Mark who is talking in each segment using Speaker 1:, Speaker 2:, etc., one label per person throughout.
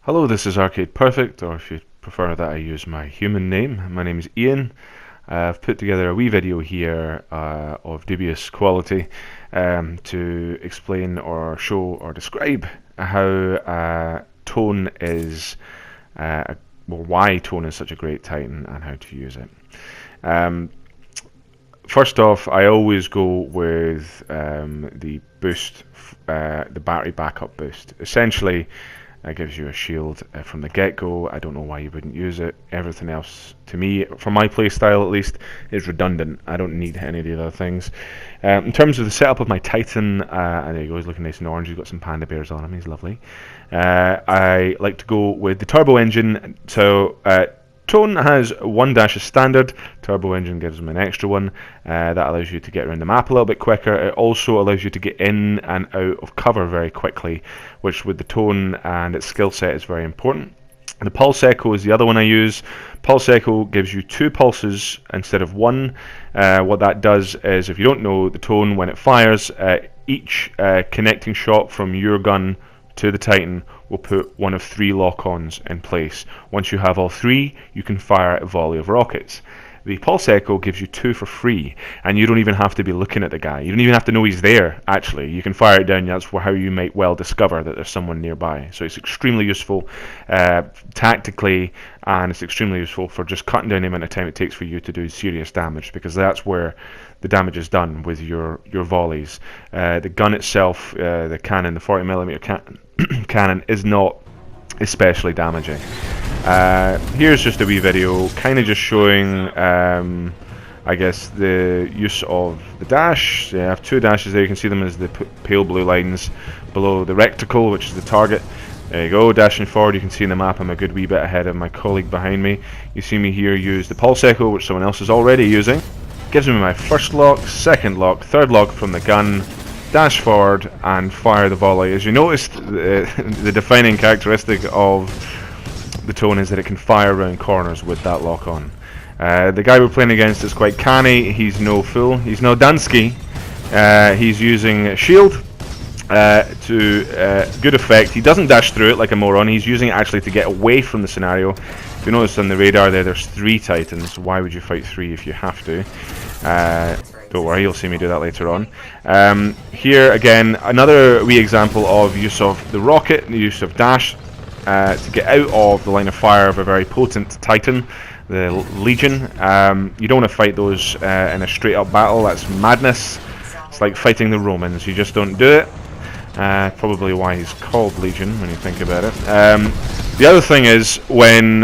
Speaker 1: Hello, this is Arcade Perfect, or if you prefer that I use my human name. My name is Ian. I've put together a wee video here of dubious quality to explain or show or describe how tone is, why tone is such a great Titan and how to use it. First off, I always go with the boost, the battery backup boost. Essentially, it gives you a shield from the get-go. I don't know why you wouldn't use it. Everything else, to me, for my playstyle at least, is redundant. I don't need any of the other things. In terms of the setup of my Titan, and there you go, he's looking nice and orange. He's got some panda bears on him. He's lovely. I like to go with the turbo engine. So Tone has one dash as standard. Turbo engine gives him an extra one. That allows you to get around the map a little bit quicker. It also allows you to get in and out of cover very quickly, which with the Tone and its skill set is very important. The Pulse Echo is the other one I use. Pulse Echo gives you 2 pulses instead of 1. What that does is, if you don't know, the Tone, when it fires, each connecting shot from your gun to the Titan will put one of 3 lock-ons in place. Once you have all 3, you can fire a volley of rockets. The Pulse Echo gives you 2 for free, and you don't even have to be looking at the guy. You don't even have to know he's there, actually. You can fire it down. That's how you might well discover that there's someone nearby. So it's extremely useful tactically, and it's extremely useful for just cutting down the amount of time it takes for you to do serious damage, because that's where the damage is done with your volleys. The gun itself, the cannon, the 40mm cannon, is not especially damaging. Here's just a wee video kind of just showing I guess the use of the dash. I have 2 dashes there. You can see them as the pale blue lines below the reticle, which is the target. There you go, dashing forward. You can see in the map I'm a good wee bit ahead of my colleague behind me. You see me here use the Pulse Echo, which someone else is already using. Gives me my first lock, second lock, third lock from the gun, dash forward and fire the volley. As you noticed, the defining characteristic of the Tone is that it can fire around corners with that lock on. The guy we're playing against is quite canny. He's no fool. He's no Dansky. He's using shield to good effect. He doesn't dash through it like a moron. He's using it actually to get away from the scenario. If you notice on the radar there's 3 Titans. Why would you fight 3 if you have to? Don't worry, you'll see me do that later on. Here again, another wee example of use of the rocket, the use of dash to get out of the line of fire of a very potent Titan, the Legion. You don't want to fight those in a straight up battle. That's madness. It's like fighting the Romans. You just don't do it. Probably why he's called Legion when you think about it. The other thing is, when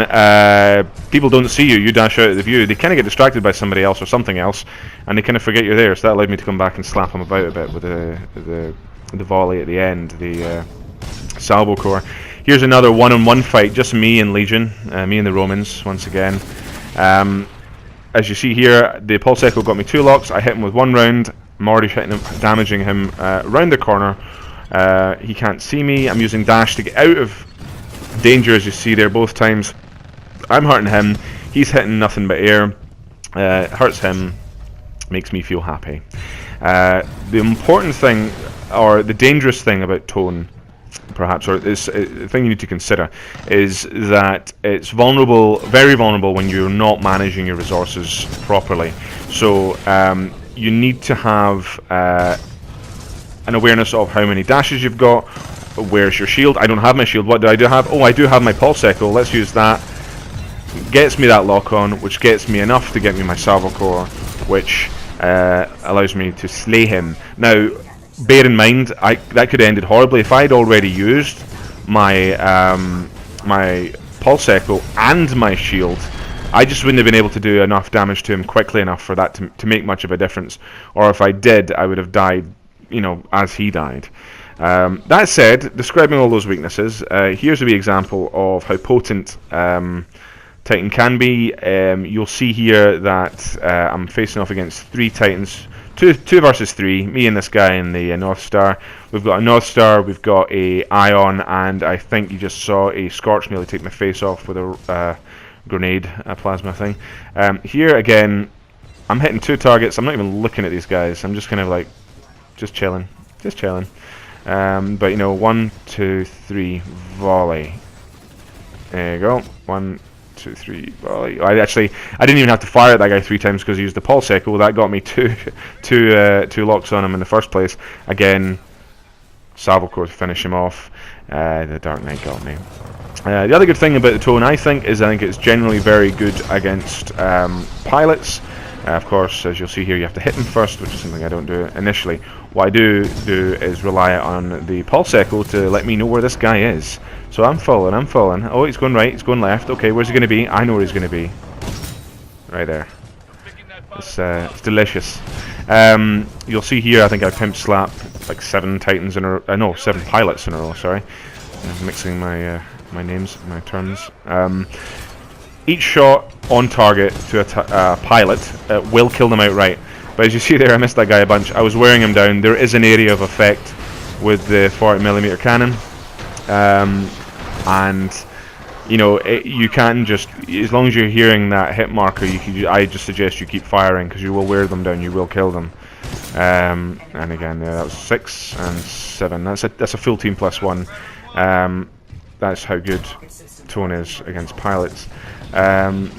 Speaker 1: people don't see you, you dash out of the view, they kind of get distracted by somebody else or something else, and they kind of forget you're there. So that allowed me to come back and slap them about a bit with the volley at the end, the salvo core. Here's another one-on-one fight, just me and Legion, me and the Romans once again. As you see here, the Pulse Echo got me 2 locks. I hit him with 1 round. I'm already hitting him, damaging him around the corner. He can't see me. I'm using dash to get out of danger, as you see there both times. I'm hurting him. He's hitting nothing but air. Hurts him. Makes me feel happy. The important thing, or the dangerous thing about Tone, perhaps, or this thing you need to consider, is that it's vulnerable, very vulnerable, when you're not managing your resources properly. So you need to have an awareness of how many dashes you've got. Where's your shield? I don't have my shield. What do I have? Oh, I do have my Pulse Echo. Let's use that. Gets me that lock on, which gets me enough to get me my salvo core, which allows me to slay him. Now, bear in mind, that could have ended horribly if I'd already used my my Pulse Echo and my shield. I just wouldn't have been able to do enough damage to him quickly enough for that to make much of a difference. Or if I did, I would have died, you know, as he died. That said, describing all those weaknesses, here's a wee example of how potent Titan can be. You'll see here that I'm facing off against 3 Titans, 2 versus 3, me and this guy in the North Star. We've got a North Star, we've got a Ion, and I think you just saw a Scorch nearly take my face off with a grenade, a plasma thing. Here again, I'm hitting 2 targets. I'm not even looking at these guys. I'm just kind of like, just chilling. But you know, 1, 2, 3, volley. There you go. 1, 2, 3. Well, I didn't even have to fire at that guy 3 times because he used the pulse echo. That got me two locks on him in the first place. Again, salvo core to finish him off. The Dark Knight got me. The other good thing about the Tone, I think it's generally very good against pilots. Of course, as you'll see here, you have to hit them first, which is something I don't do initially. What I do is rely on the pulse echo to let me know where this guy is. So I'm following. Oh, he's going right, he's going left. Okay, where's he going to be? I know where he's going to be. Right there. It's delicious. You'll see here, I think I pimp slap like 7 Titans in a row. No, 7 pilots in a row, sorry. I'm mixing my names, my terms. Each shot on target to a pilot will kill them outright. But as you see there, I missed that guy a bunch. I was wearing him down. There is an area of effect with the 40mm cannon. And you know, you can just, as long as you're hearing that hit marker, I just suggest you keep firing because you will wear them down, you will kill them. And again, that was 6 and 7. That's a full team plus 1. That's how good Tone is against pilots.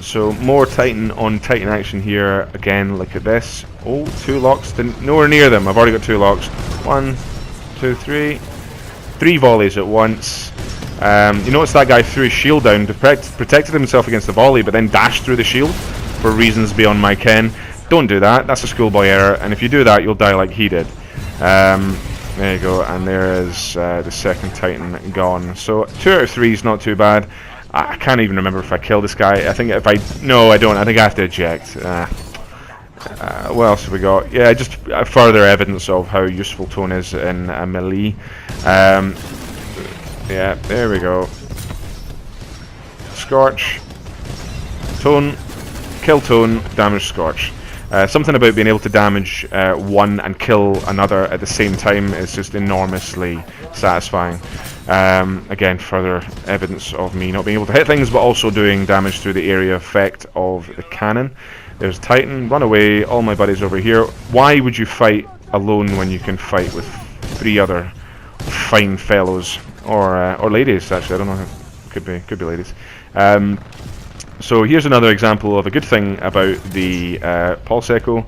Speaker 1: So more Titan on Titan action here. Again, look at this. Oh, 2 locks. Nowhere near them. I've already got 2 locks. 1, 2, 3. 3 volleys at once. You notice that guy threw his shield down, protected himself against the volley, but then dashed through the shield for reasons beyond my ken. Don't do that. That's a schoolboy error. And if you do that, you'll die like he did. There you go. And there is the second Titan gone. So 2 out of 3 is not too bad. I can't even remember if I killed this guy. I think if I... No, I don't. I think I have to eject. What else have we got? Yeah, just further evidence of how useful Tone is in melee. Yeah, there we go. Scorch. Tone. Kill Tone. Damage Scorch. Something about being able to damage one and kill another at the same time is just enormously satisfying. Again, further evidence of me not being able to hit things, but also doing damage through the area effect of the cannon. There's Titan, run away, all my buddies over here. Why would you fight alone when you can fight with 3 other fine fellows, or ladies? Actually, I don't know. Could be ladies. So here's another example of a good thing about the pulse echo.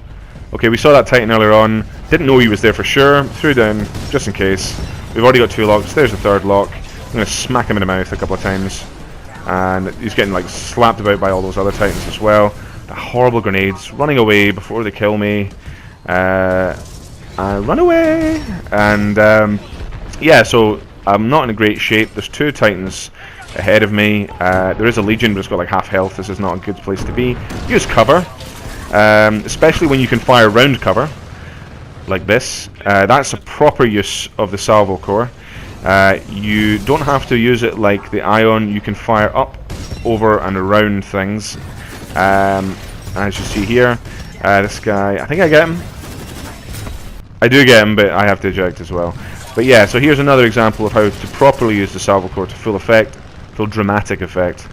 Speaker 1: Okay, we saw that Titan earlier on. Didn't know he was there for sure. Threw down just in case. We've already got 2 locks. There's the 3rd lock. I'm going to smack him in the mouth a couple of times, and he's getting like slapped about by all those other Titans as well. The horrible grenades, running away before they kill me. Run away! And yeah, so I'm not in a great shape. There's 2 Titans ahead of me. There is a Legion, but it's got like half health. This is not a good place to be. Use cover, especially when you can fire round cover like this. That's a proper use of the salvo core. You don't have to use it like the Ion. You can fire up, over and around things. As you see here, this guy, I think I get him. I do get him, but I have to eject as well. But yeah, so here's another example of how to properly use the salvo core to full effect, full dramatic effect.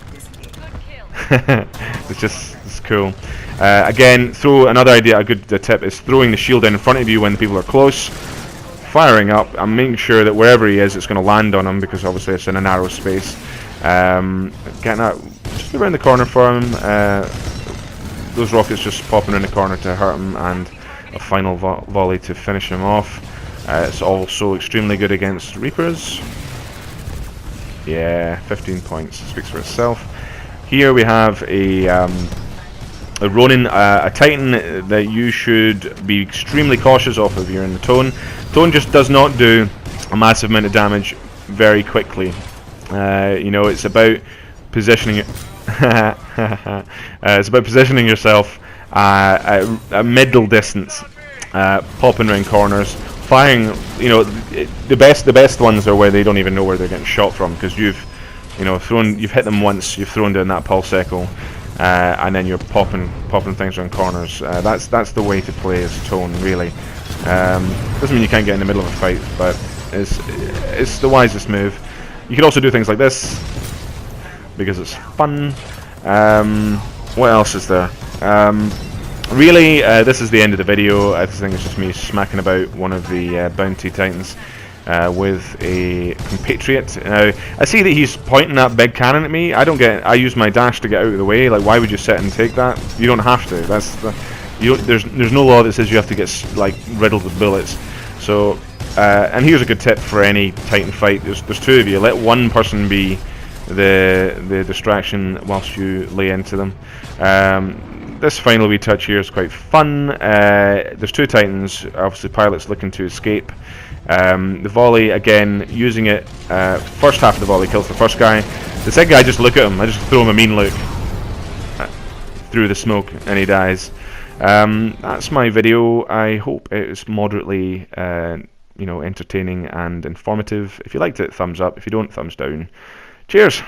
Speaker 1: It's cool. Again, throw another idea. A good tip is throwing the shield down in front of you when people are close, firing up, and making sure that wherever he is, it's going to land on him because obviously it's in a narrow space. Getting out just around the corner for him. Those rockets just popping in the corner to hurt him, and a final volley to finish him off. It's also extremely good against Reapers. Yeah, 15 points, speaks for itself. Here we have a Ronin, a Titan that you should be extremely cautious of if you're in the Tone. Tone just does not do a massive amount of damage very quickly. You know, it's about positioning it. It's about positioning yourself at a middle distance, popping around corners, firing. You know, the best ones are where they don't even know where they're getting shot from, because you've hit them once, you've thrown down that pulse echo, and then you're popping things around corners. That's the way to play as Tone, really. Doesn't mean you can't get in the middle of a fight, but it's the wisest move. You can also do things like this because it's fun. What else is there? Really, this is the end of the video. I think it's just me smacking about one of the bounty Titans. with a compatriot. I see that he's pointing that big cannon at me. I use my dash to get out of the way. Like, why would you sit and take that? You don't have to. There's no law that says you have to get like riddled with bullets. So, and here's a good tip for any Titan fight. There's two of you. Let one person be the distraction whilst you lay into them. This final wee touch here is quite fun. There's two Titans, obviously pilots looking to escape. The volley, again, using it, first half of the volley kills the first guy. The second guy, just look at him, I just throw him a mean look through the smoke and he dies. That's my video. I hope it was moderately entertaining and informative. If you liked it, thumbs up. If you don't, thumbs down. Cheers!